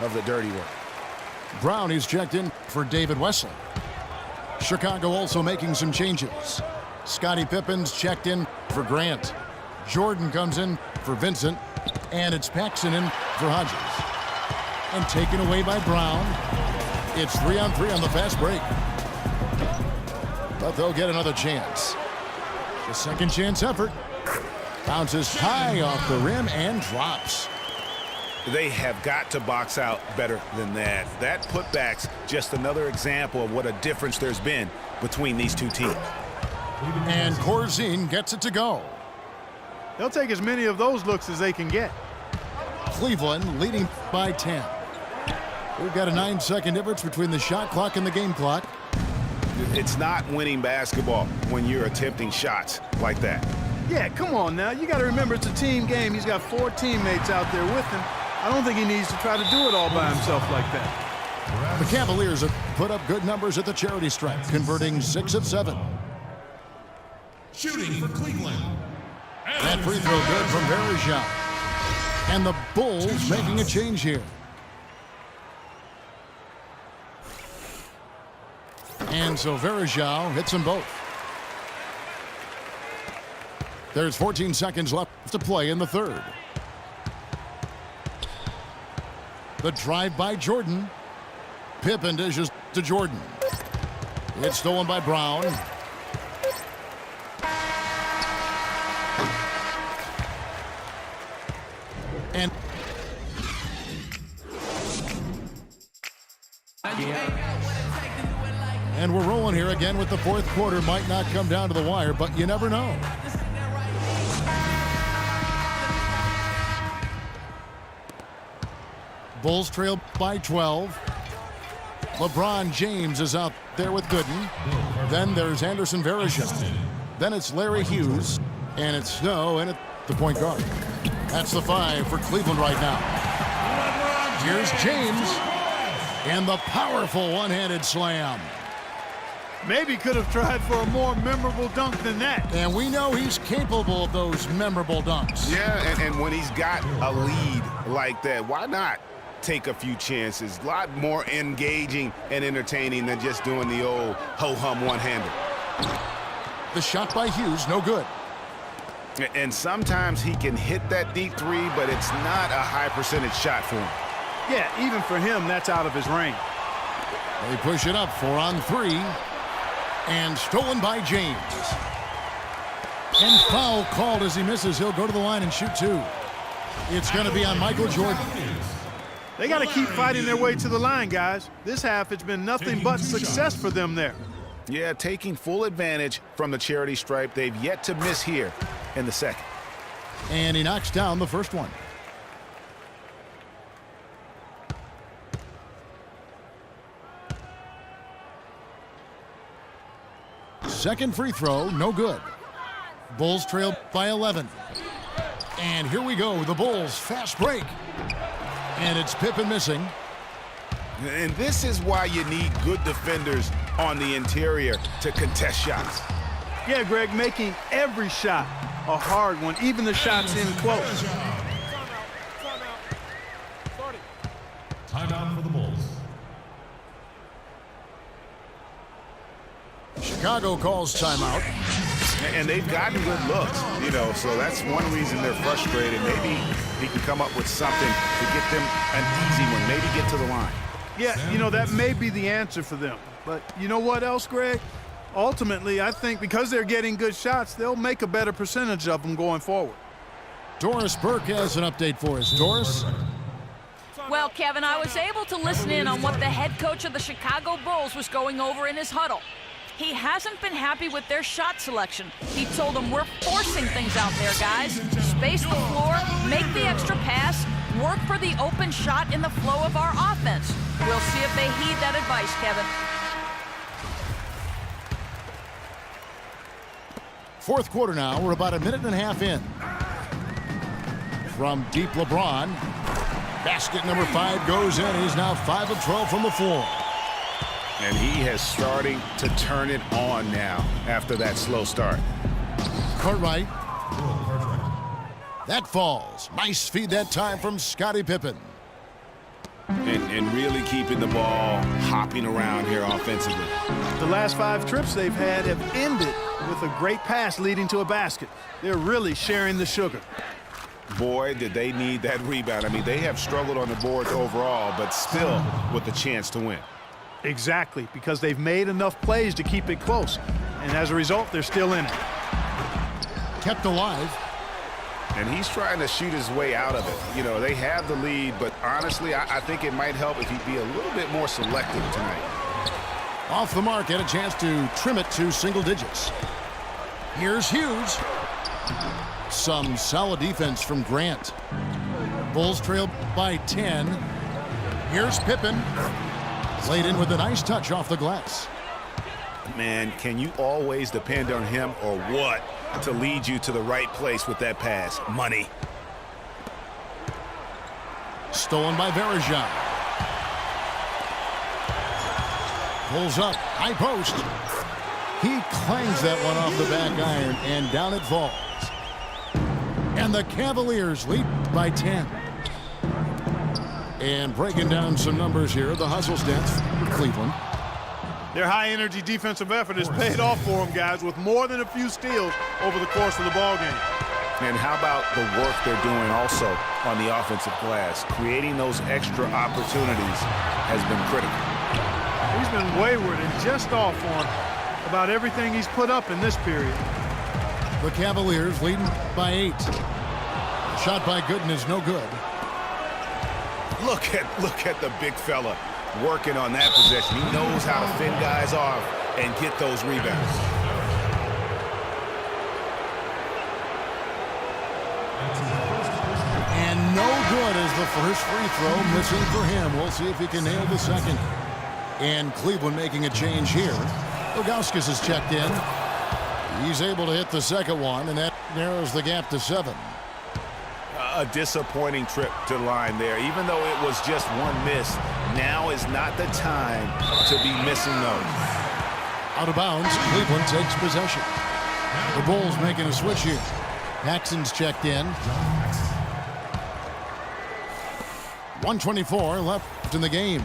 of the dirty work. Brown is checked in for David Wesley. Chicago also making some changes. Scottie Pippen's checked in for Grant. Jordan comes in for Vincent. And it's Paxson in for Hodges. And taken away by Brown. It's 3-on-3 on the fast break. But they'll get another chance. The second chance effort. Bounces high off the rim and drops. They have got to box out better than that. That putback's just another example of what a difference there's been between these two teams. And Corzine gets it to go. They'll take as many of those looks as they can get. Cleveland leading by 10. We've got a 9-second difference between the shot clock and the game clock. It's not winning basketball when you're attempting shots like that. Yeah, come on now. You got to remember it's a team game. He's got 4 teammates out there with him. I don't think he needs to try to do it all by himself like that. The Cavaliers have put up good numbers at the charity stripe, converting 6 of 7. Shooting for Cleveland. That free throw good from Verejao. And the Bulls making a change here. And so Verejao hits them both. There's 14 seconds left to play in the third. The drive by Jordan. Pippen dishes to Jordan. It's stolen by Brown. And we're rolling here again with the fourth quarter. Might not come down to the wire, but you never know. Bulls trail by 12. LeBron James is out there with Gooden. Then there's Anderson Varejao. Then it's Larry Hughes. And it's Snow in at the point guard. That's the 5 for Cleveland right now. Here's James. And the powerful one-handed slam. Maybe could have tried for a more memorable dunk than that. And we know he's capable of those memorable dunks. Yeah, and when he's got a lead like that, why not take a few chances? A lot more engaging and entertaining than just doing the old ho-hum one-hander. The shot by Hughes, no good. And sometimes he can hit that deep three, but it's not a high percentage shot for him. Yeah, even for him, that's out of his range. They push it up 4-on-3. And stolen by James. And foul called as he misses. He'll go to the line and shoot 2. It's going to be on Michael Jordan. They got to keep fighting their way to the line, guys. This half, it's been nothing but success for them there. Yeah, taking full advantage from the charity stripe. They've yet to miss here in the second. And he knocks down the first one. Second free throw, no good. Bulls trail by 11. And here we go, the Bulls fast break. And it's Pippen missing. And this is why you need good defenders on the interior to contest shots. Yeah, Greg, making every shot a hard one, even the shots in close. Timeout for the Bulls. Chicago calls timeout. And they've gotten good looks, you know, so that's one reason they're frustrated. Maybe he can come up with something to get them an easy one, maybe get to the line. Yeah, you know, that may be the answer for them. But you know what else, Greg? Ultimately, I think because they're getting good shots, they'll make a better percentage of them going forward. Doris Burke has an update for us. Doris? Well, Kevin, I was able to listen in on what the head coach of the Chicago Bulls was going over in his huddle. He hasn't been happy with their shot selection. He told them, we're forcing things out there, guys. Space the floor, make the extra pass, work for the open shot in the flow of our offense. We'll see if they heed that advice, Kevin. Fourth quarter now. We're about a minute and a half in. From deep LeBron. Basket number 5 goes in. He's now 5 of 12 from the floor. And he has starting to turn it on now after that slow start. Cartwright. That falls. Nice feed that time from Scottie Pippen. And really keeping the ball hopping around here offensively. The last 5 trips they've had have ended with a great pass leading to a basket. They're really sharing the sugar. Boy, did they need that rebound. I mean, they have struggled on the boards overall, but still with a chance to win. Exactly, because they've made enough plays to keep it close. And as a result, they're still in it. Kept alive. And he's trying to shoot his way out of it. You know, they have the lead, but honestly, I think it might help if he'd be a little bit more selective tonight. Off the mark, had a chance to trim it to single digits. Here's Hughes. Some solid defense from Grant. Bulls trail by 10. Here's Pippen. Laid in with a nice touch off the glass. Man, can you always depend on him or what to lead you to the right place with that pass? Money. Stolen by Verejao. Pulls up, high post. He clangs that one off the back iron, and down it falls. And the Cavaliers lead by 10. And breaking down some numbers here, the hustle stats for Cleveland. Their high-energy defensive effort has paid off for them, guys, with more than a few steals over the course of the ballgame. And how about the work they're doing also on the offensive glass? Creating those extra opportunities has been critical. He's been wayward and just off on about everything he's put up in this period. The Cavaliers leading by 8. Shot by Gooden is no good. Look at the big fella working on that possession. He knows how to fend guys off and get those rebounds. And no good as the first free throw missing for him. We'll see if he can nail the second. And Cleveland making a change here. Ilgauskas has checked in. He's able to hit the second one, and that narrows the gap to 7. A disappointing trip to the line there. Even though it was just one miss, now is not the time to be missing those. Out of bounds, Cleveland takes possession. The Bulls making a switch here. Paxson's checked in. 1:24 left in the game.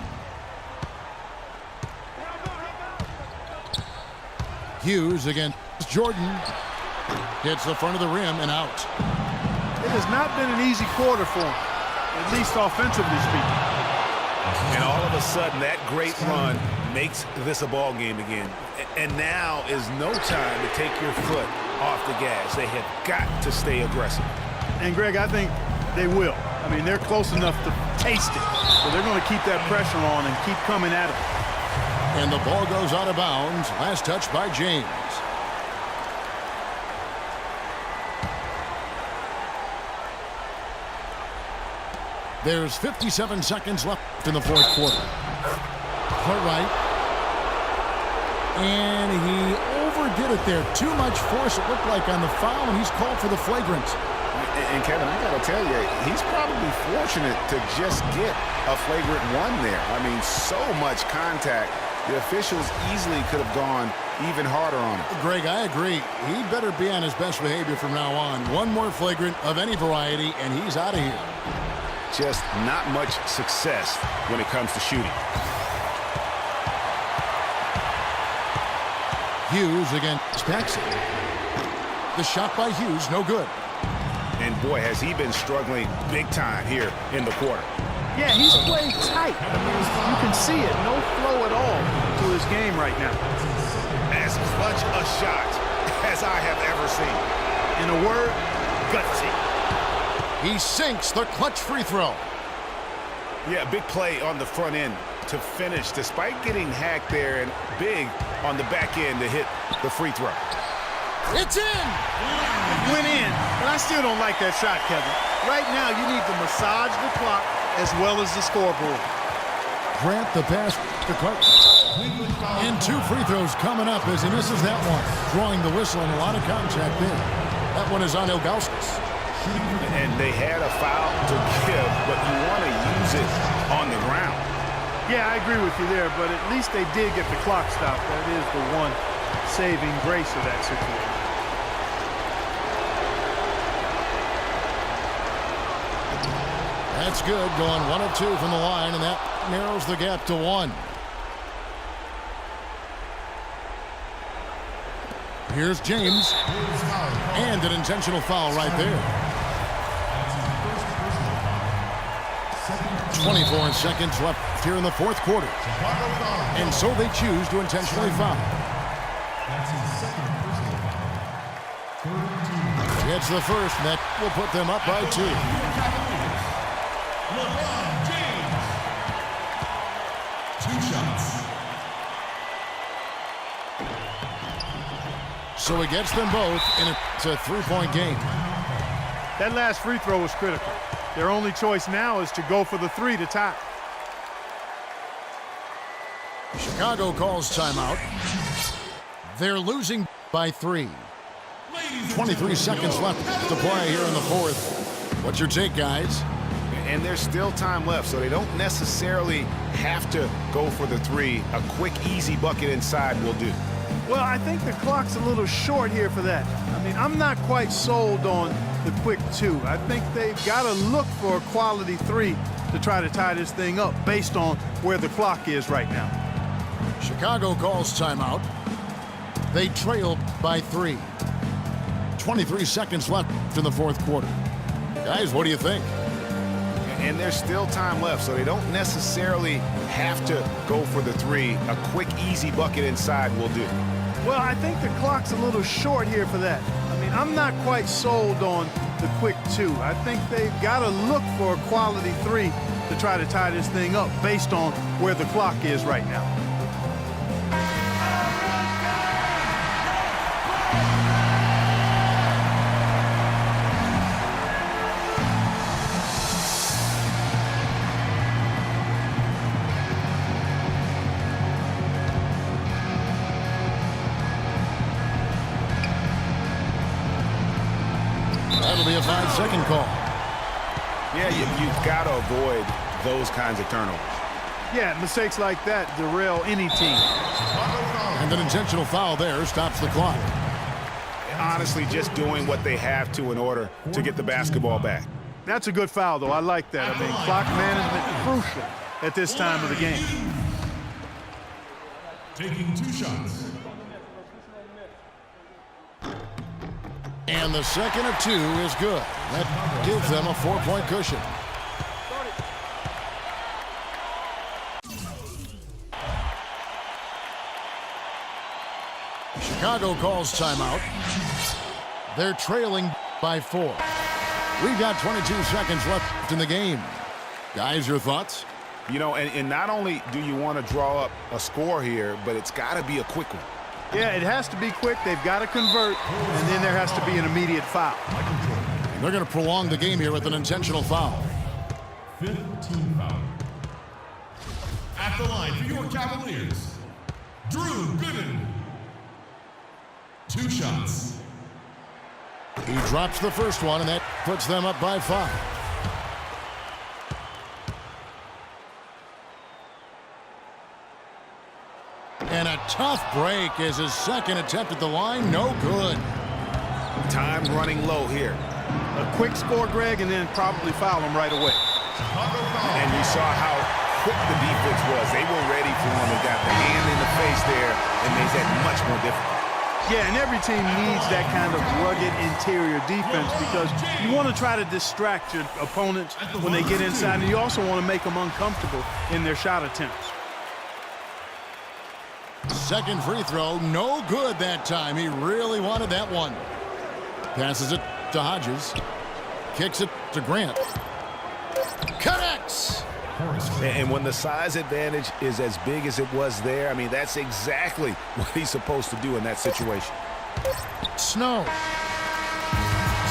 Hughes against Jordan. Hits the front of the rim and out. It has not been an easy quarter for him, at least offensively speaking. And all of a sudden, that great run makes this a ball game again. And now is no time to take your foot off the gas. They have got to stay aggressive. And, Greg, I think they will. I mean, they're close enough to taste it. So they're going to keep that pressure on and keep coming at it. And the ball goes out of bounds. Last touch by James. There's 57 seconds left in the fourth quarter. Cartwright. And he overdid it there. Too much force, it looked like, on the foul, and he's called for the flagrant. And Kevin, I got to tell you, he's probably fortunate to just get a flagrant one there. I mean, so much contact. The officials easily could have gone even harder on it. Greg, I agree. He better be on his best behavior from now on. One more flagrant of any variety, and he's out of here. Just not much success when it comes to shooting. Hughes against Paxson. The shot by Hughes, no good. And boy, has he been struggling big time here in the quarter. Yeah, he's played tight. I mean, you can see it. No flow at all to his game right now. As clutch a shot as I have ever seen. In a word, gutsy. He sinks the clutch free throw. Yeah, big play on the front end to finish, despite getting hacked there, and big on the back end to hit the free throw. It's in! It went in, but I still don't like that shot, Kevin. Right now, you need to massage the clock as well as the scoreboard. Grant the pass to Cartwright. And 2 free throws coming up as he misses that one. Drawing the whistle and a lot of contact there. That one is on Ilgauskas. And they had a foul to give, but you want to use it on the ground. Yeah, I agree with you there, but at least they did get the clock stopped. That is the one saving grace of that situation. That's good, going 1 of 2 from the line, and that narrows the gap to 1. Here's James, and an intentional foul right there. 24 seconds left here in the fourth quarter, and so they choose to intentionally foul. Gets the first, and that will put them up by 2. So he gets them both, and it's a 3-point game. That last free throw was critical. Their only choice now is to go for the 3 to tie. Chicago calls timeout. They're losing by 3. 23 seconds left to play here in the fourth. What's your take, guys? And there's still time left, so they don't necessarily have to go for the 3. A quick, easy bucket inside will do. Well, I think the clock's a little short here for that. I mean, I'm not quite sold on the quick 2. I think they've got to look for a quality 3 to try to tie this thing up based on where the clock is right now. Chicago calls timeout. They trail by 3. 23 seconds left in the fourth quarter. Guys, what do you think? And there's still time left, so they don't necessarily have to go for the 3. A quick, easy bucket inside will do. Well, I think the clock's a little short here for that. I mean, I'm not quite sold on the quick 2. I think they've got to look for a quality 3 to try to tie this thing up based on where the clock is right now. That'll be a 5-second call. Yeah, you've got to avoid those kinds of turnovers. Yeah, mistakes like that derail any team. And an intentional foul there stops the clock. Honestly, just doing what they have to in order to get the basketball back. That's a good foul, though. I like that. I mean, clock management crucial at this time of the game. Taking 2 shots. And the second of 2 is good. That gives them a 4-point cushion. Chicago calls timeout. They're trailing by 4. We've got 22 seconds left in the game. Guys, your thoughts? You know, and not only do you want to draw up a score here, but it's got to be a quick one. Yeah, it has to be quick. They've got to convert, and then there has to be an immediate foul. They're going to prolong the game here with an intentional foul. 5th team foul. At the line for your Cavaliers, Drew Gooden. 2 shots. He drops the first one, and that puts them up by 5. And a tough break is his second attempt at the line. No good. Time running low here. A quick score, Greg, and then probably foul him right away. And you saw how quick the defense was. They were ready for him and got the hand in the face there and made that much more difficult. Yeah, and every team needs that kind of rugged interior defense because you want to try to distract your opponents when they get inside, and you also want to make them uncomfortable in their shot attempts. Second free throw, no good that time. He really wanted that one. Passes it to Hodges. Kicks it to Grant. Connects! And when the size advantage is as big as it was there, I mean, that's exactly what he's supposed to do in that situation. Snow.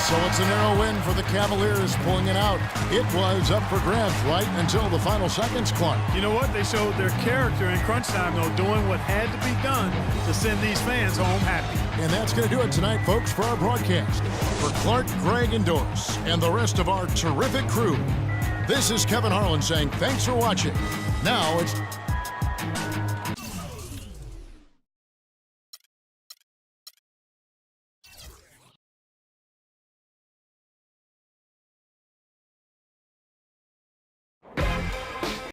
So it's a narrow win for the Cavaliers, pulling it out. It was up for grabs right until the final seconds, Clark. You know what? They showed their character in crunch time, though, doing what had to be done to send these fans home happy. And that's going to do it tonight, folks, for our broadcast. For Clark, Greg, and Doris, and the rest of our terrific crew, this is Kevin Harlan saying thanks for watching. Now it's